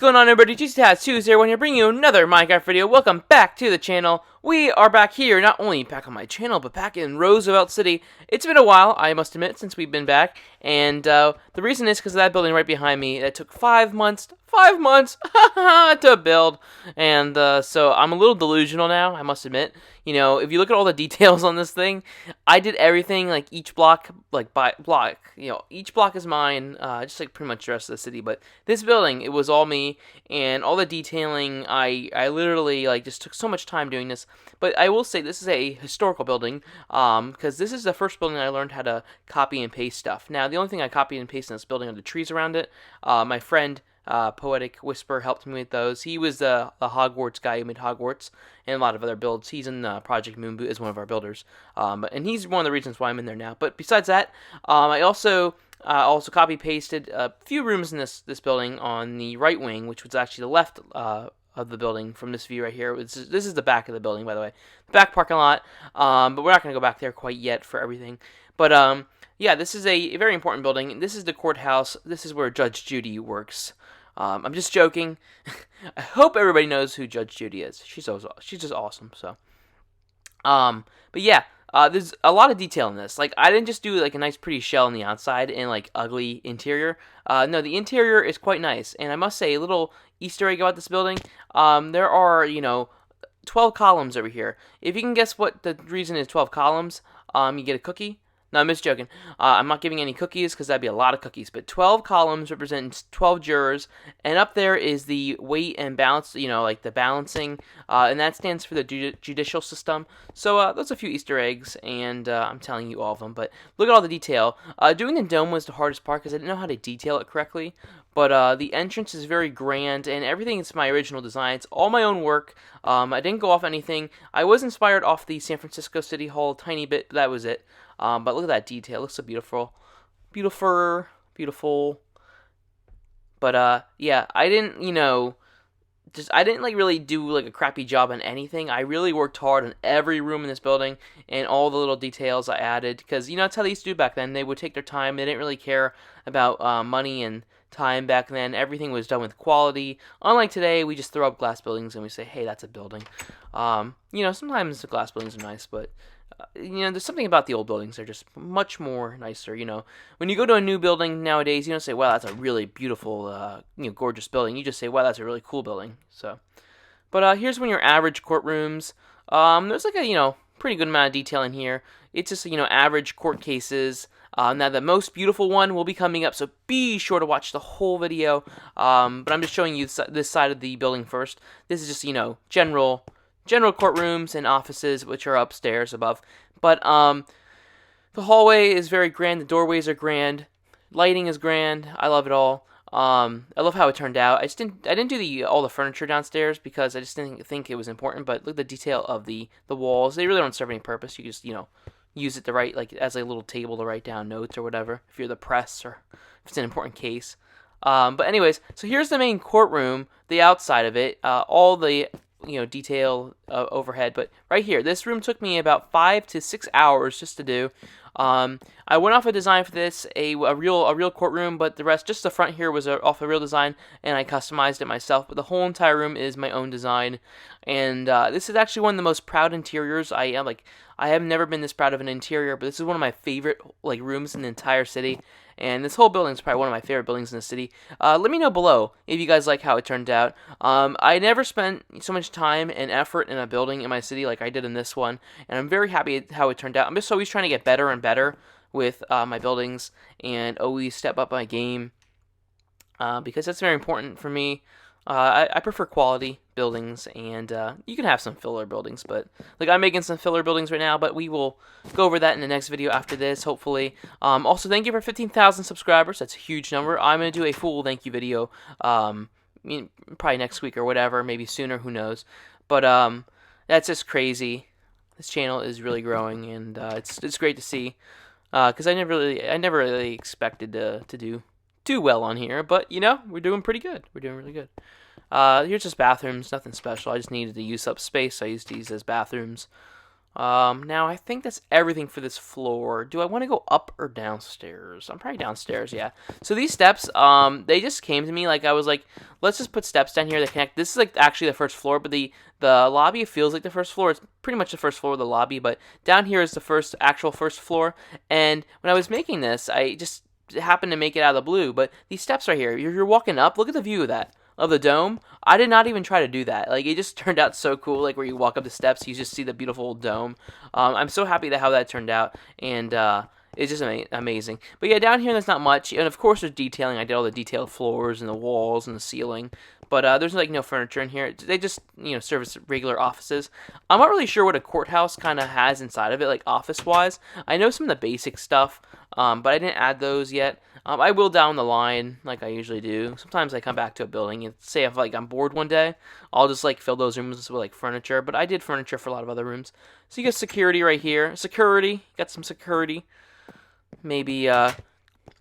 going on, everybody? JuicyTaz201 here, bringing you another Minecraft video. Welcome back to the channel. We are back here, not only back on my channel, but back in Roosevelt City. It's been a while, I must admit, since we've been back, and the reason is because of that building right behind me. It took 5 months to build, and so I'm a little delusional now, I must admit. You know, if you look at all the details on this thing, I did everything, like each block, like by block, you know, each block is mine, just like pretty much the rest of the city. But this building, it was all me, and all the detailing, I literally, like, just took so much time doing this. But I will say, this is a historical building, because this is the first building I learned how to copy and paste stuff. Now, the only thing I copied and pasted in this building are the trees around it. My friend, Poetic Whisper, helped me with those. He was the Hogwarts guy who made Hogwarts and a lot of other builds. He's in Project Moonboot as one of our builders, and he's one of the reasons why I'm in there now. But besides that, I also copy pasted a few rooms in this building on the right wing, which was actually the left of the building from this view right here. This is the back of the building, by the way, the back parking lot. But we're not going to go back there quite yet for everything. But yeah, this is a very important building. This is the courthouse. This is where Judge Judy works. I'm just joking. I hope everybody knows who Judge Judy is. She's just awesome. So, but yeah, there's a lot of detail in this. Like, I didn't just do like a nice pretty shell on the outside and like ugly interior. No, the interior is quite nice. And I must say, a little Easter egg about this building. There are, 12 columns over here. If you can guess what the reason is 12 columns, you get a cookie. No, I'm just joking. I'm not giving any cookies because that'd be a lot of cookies. But 12 columns represent 12 jurors, and up there is the weight and balance, like the balancing, and that stands for the judicial system. So those are a few Easter eggs, and I'm telling you all of them. But look at all the detail. Doing the dome was the hardest part because I didn't know how to detail it correctly. But the entrance is very grand, and everything is my original design. It's all my own work. I didn't go off anything. I was inspired off the San Francisco City Hall a tiny bit, but that was it. But look at that detail. It looks so beautiful. Beautiful. But, yeah, I didn't, I didn't, like, really do, like, a crappy job on anything. I really worked hard on every room in this building and all the little details I added. Because, that's how they used to do back then. They would take their time. They didn't really care about money and time back then. Everything was done with quality. Unlike today, we just throw up glass buildings and we say, hey, that's a building. Sometimes the glass buildings are nice, but there's something about the old buildings. They're just much more nicer. When you go to a new building nowadays, you don't say, wow, that's a really beautiful, gorgeous building. You just say, wow, that's a really cool building. So, but here's one of your average courtrooms. There's like a, pretty good amount of detail in here. It's just, average court cases. Now, the most beautiful one will be coming up, so be sure to watch the whole video. But I'm just showing you this side of the building first. This is just, general courtrooms and offices, which are upstairs above. But the hallway is very grand. The doorways are grand. Lighting is grand. I love it all. I love how it turned out. I didn't do all the furniture downstairs because I just didn't think it was important. But look at the detail of the walls. They really don't serve any purpose. You just use it to write, like, as a little table to write down notes or whatever, if you're the press or if it's an important case. But anyways, so here's the main courtroom, the outside of it, all the detail overhead. But right here, this room took me about 5 to 6 hours just to do. I went off a design for this, a real courtroom, but the rest, just the front here, was off a real design, and I customized it myself. But the whole entire room is my own design, and this is actually one of the most proud interiors I am. Like, I have never been this proud of an interior, but this is one of my favorite rooms in the entire city. And this whole building is probably one of my favorite buildings in the city. Let me know below if you guys like how it turned out. I never spent so much time and effort in a building in my city like I did in this one. And I'm very happy at how it turned out. I'm just always trying to get better and better with my buildings and always step up my game. Because that's very important for me. I prefer quality buildings, and you can have some filler buildings, but like I'm making some filler buildings right now, but we will go over that in the next video after this, hopefully. Also, thank you for 15,000 subscribers. That's a huge number. I'm going to do a full thank you video probably next week or whatever, maybe sooner, who knows. But that's just crazy. This channel is really growing, and it's great to see, because I never really expected to do too well on here, but we're doing pretty good. We're doing really good. Here's just bathrooms, nothing special. I just needed to use up space, so I used these as bathrooms. Now I think that's everything for this floor. Do I want to go up or downstairs? I'm probably downstairs, yeah. So these steps, they just came to me, like I was like, let's just put steps down here that connect. This is like actually the first floor, but the lobby feels like the first floor. It's pretty much the first floor of the lobby, but down here is the actual first floor. And when I was making this, I just happened to make it out of the blue. But these steps right here, you're walking up. Look at the view of that. Of the dome. I did not even try to do that. Like, it just turned out so cool. Like, where you walk up the steps, you just see the beautiful dome. I'm so happy to how that turned out, and it's just amazing. But yeah, down here there's not much, and of course there's detailing. I did all the detailed floors and the walls and the ceiling. But there's like no furniture in here. They just serve as regular offices. I'm not really sure what a courthouse kind of has inside of it, like office wise. I know some of the basic stuff, but I didn't add those yet. I will down the line like I usually do. Sometimes I come back to a building and say if like I'm bored one day, I'll just like fill those rooms with like furniture. But I did furniture for a lot of other rooms. So you get security right here. Security, got some security. Maybe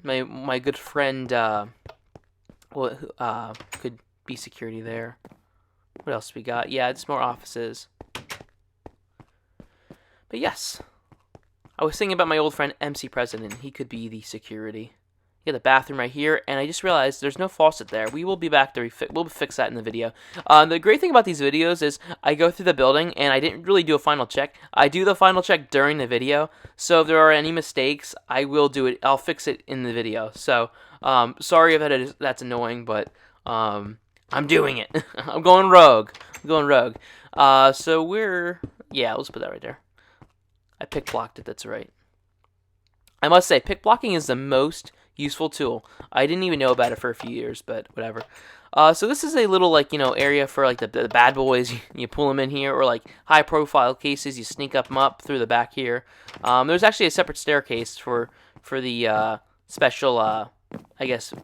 my good friend could be security there. What else we got? Yeah, it's more offices. But yes, I was thinking about my old friend MC President. He could be the security. You got the bathroom right here, and I just realized there's no faucet there. We will be back to we'll fix that in the video. The great thing about these videos is I go through the building, and I didn't really do a final check. I do the final check during the video, so if there are any mistakes, I will do it. I'll fix it in the video. So, sorry if that's annoying, but I'm doing it. I'm going rogue. Yeah, let's put that right there. I pick blocked it, that's right. I must say, pick blocking is the most useful tool. I didn't even know about it for a few years, but whatever. So this is a little area for like the bad boys. You pull them in here, or like high profile cases, you sneak up through the back here. There's actually a separate staircase for the special I guess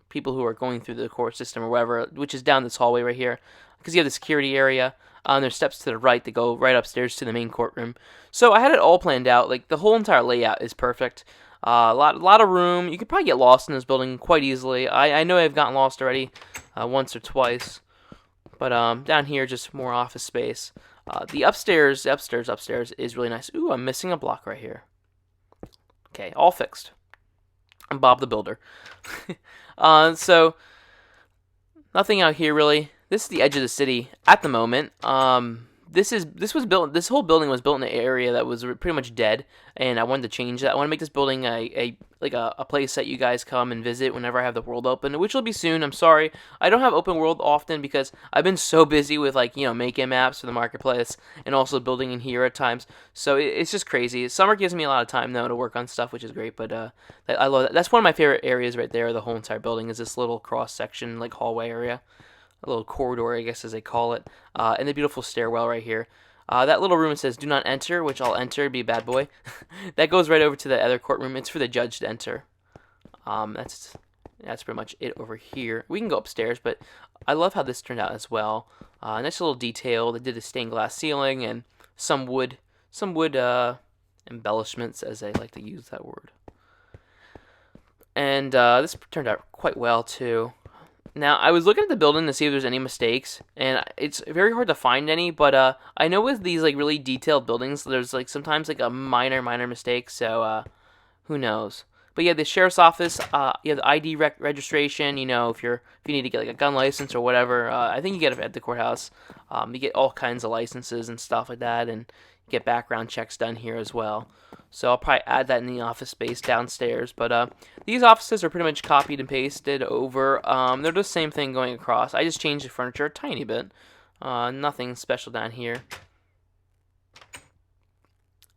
people who are going through the court system or whatever, which is down this hallway right here, because you have the security area. There's steps to the right that go right upstairs to the main courtroom. So I had it all planned out. Like, the whole entire layout is perfect. A lot of room. You could probably get lost in this building quite easily. I know I've gotten lost already once or twice. But down here, just more office space. The upstairs is really nice. Ooh, I'm missing a block right here. Okay, all fixed. I'm Bob the Builder. So, nothing out here really. This is the edge of the city at the moment. This whole building was built in an area that was pretty much dead, and I wanted to change that. I want to make this building a place that you guys come and visit whenever I have the world open, which will be soon. I'm sorry, I don't have open world often because I've been so busy with making maps for the marketplace and also building in here at times. So it's just crazy. Summer gives me a lot of time though to work on stuff, which is great. But I love that. That's one of my favorite areas right there. The whole entire building is this little cross section, like hallway area. A little corridor, I guess, as they call it, and the beautiful stairwell right here. That little room says "Do not enter," which I'll enter, be a bad boy. That goes right over to the other courtroom. It's for the judge to enter. That's pretty much it over here. We can go upstairs, but I love how this turned out as well. Nice little detail. They did the stained glass ceiling and some wood embellishments, as they like to use that word. And this turned out quite well too. Now, I was looking at the building to see if there's any mistakes, and it's very hard to find any, but I know with these really detailed buildings, there's sometimes a minor mistake, so who knows. But yeah, the sheriff's office, you have the ID registration, if you need to get a gun license or whatever. I think you get it at the courthouse. You get all kinds of licenses and stuff like that, and you get background checks done here as well. So I'll probably add that in the office space downstairs. But these offices are pretty much copied and pasted over. They're the same thing going across. I just changed the furniture a tiny bit. Nothing special down here.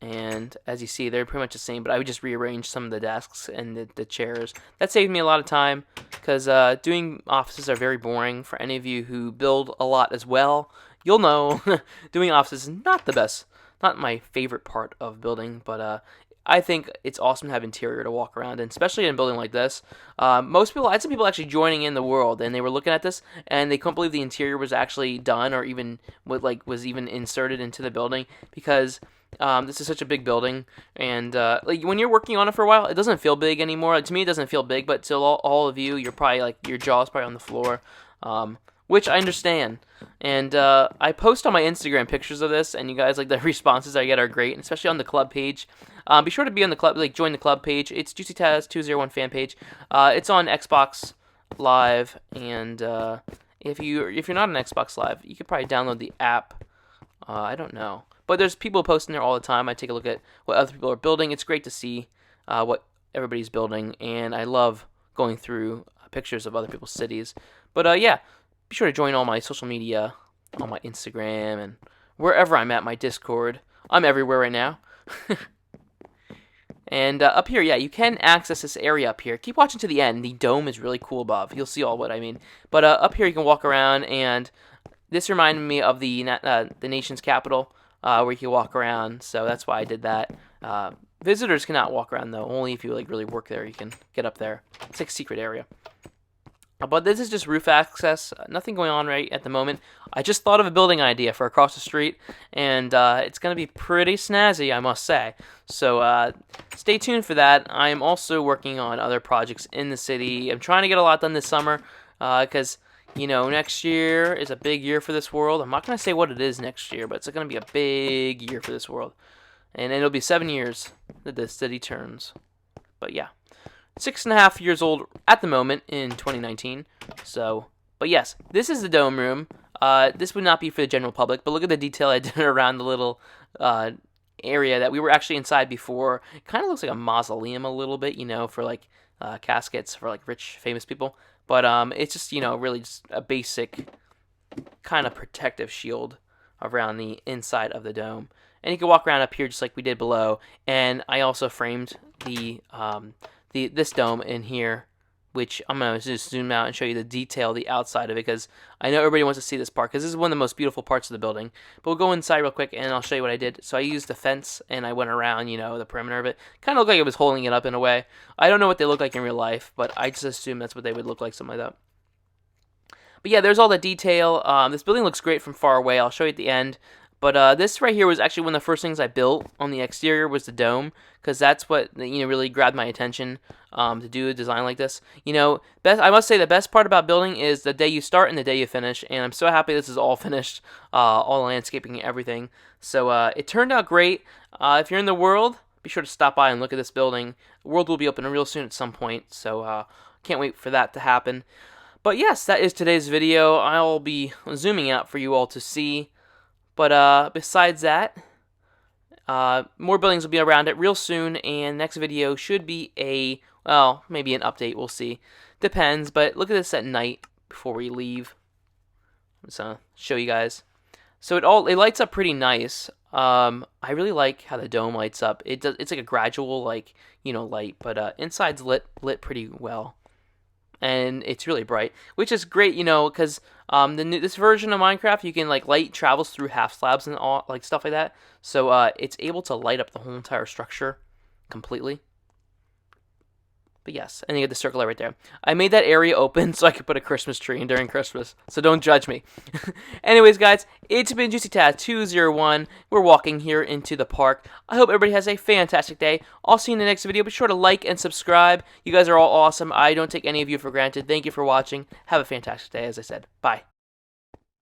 And as you see, they're pretty much the same, but I would just rearrange some of the desks and the chairs. That saved me a lot of time, because doing offices are very boring. For any of you who build a lot as well, you'll know doing offices is not the best. Not my favorite part of building, but I think it's awesome to have interior to walk around in, especially in a building like this. I had some people actually joining in the world, and they were looking at this, and they couldn't believe the interior was actually done, or even was even inserted into the building, because this is such a big building, and when you're working on it for a while, it doesn't feel big anymore. To me, it doesn't feel big, but to all of you, you're probably your jaw's probably on the floor. which I understand. And I post on my Instagram pictures of this, and you guys, like, the responses I get are great, especially on the club page. Be sure to be on the club, like, join the club page. It's JuicyTaz201 Fanpage. It's on Xbox Live, and if you're not on Xbox Live, you could probably download the app. I don't know, but there's people posting there all the time. I take a look at what other people are building. It's great to see what everybody's building, and I love going through pictures of other people's cities. But yeah, be sure to join all my social media, on my Instagram, and wherever I'm at, my Discord. I'm everywhere right now. And up here, yeah, you can access this area up here. Keep watching to the end. The dome is really cool above. You'll see all what I mean. But up here, you can walk around, and this reminded me of the nation's capital, where you can walk around. So that's why I did that. Visitors cannot walk around, though. Only if you like really work there, you can get up there. It's like a secret area. But this is just roof access. Nothing going on right at the moment. I just thought of a building idea for across the street, and it's going to be pretty snazzy, I must say. So stay tuned for that. I'm also working on other projects in the city. I'm trying to get a lot done this summer because, you know, next year is a big year for this world. I'm not going to say what it is next year, but it's going to be a big year for this world. And it'll be 7 years that the city turns. But yeah. 6.5 years old at the moment in 2019. So, but yes, this is the dome room. This would not be for the general public, but look at the detail I did around the little area that we were actually inside before. It kind of looks like a mausoleum a little bit, you know, for like caskets for like rich, famous people. But it's just, you know, really just a basic kind of protective shield around the inside of the dome. And you can walk around up here just like we did below. And I also framed this dome in here, which I'm going to just zoom out and show you the detail, the outside of it, because I know everybody wants to see this part, because this is one of the most beautiful parts of the building. But we'll go inside real quick, and I'll show you what I did. So I used the fence, and I went around, you know, the perimeter of it. Kind of looked like it was holding it up in a way. I don't know what they look like in real life, but I just assume that's what they would look like, something like that. But yeah, there's all the detail. This building looks great from far away. I'll show you at the end. But this right here was actually one of the first things I built on the exterior was the dome, because that's what, you know, really grabbed my attention to do a design like this. You know, I must say the best part about building is the day you start and the day you finish, and I'm so happy this is all finished, all the landscaping and everything. So it turned out great. If you're in the world, be sure to stop by and look at this building. The world will be open real soon at some point, so can't wait for that to happen. But yes, that is today's video. I'll be zooming out for you all to see. But besides that, more buildings will be around it real soon, and next video should be well, maybe an update, we'll see. Depends, but look at this at night before we leave. I'm just gonna show you guys. So it lights up pretty nice. I really like how the dome lights up. It's like a gradual, like, you know, light, but inside's lit pretty well. And it's really bright, which is great, you know, because this version of Minecraft, you can, like, light travels through half slabs and all, like, stuff like that. So it's able to light up the whole entire structure completely. But yes, and you get the circle right there. I made that area open so I could put a Christmas tree in during Christmas, so don't judge me. Anyways, guys, it's been JuicyTaz201. We're walking here into the park. I hope everybody has a fantastic day. I'll see you in the next video. Be sure to like and subscribe. You guys are all awesome. I don't take any of you for granted. Thank you for watching. Have a fantastic day, as I said. Bye.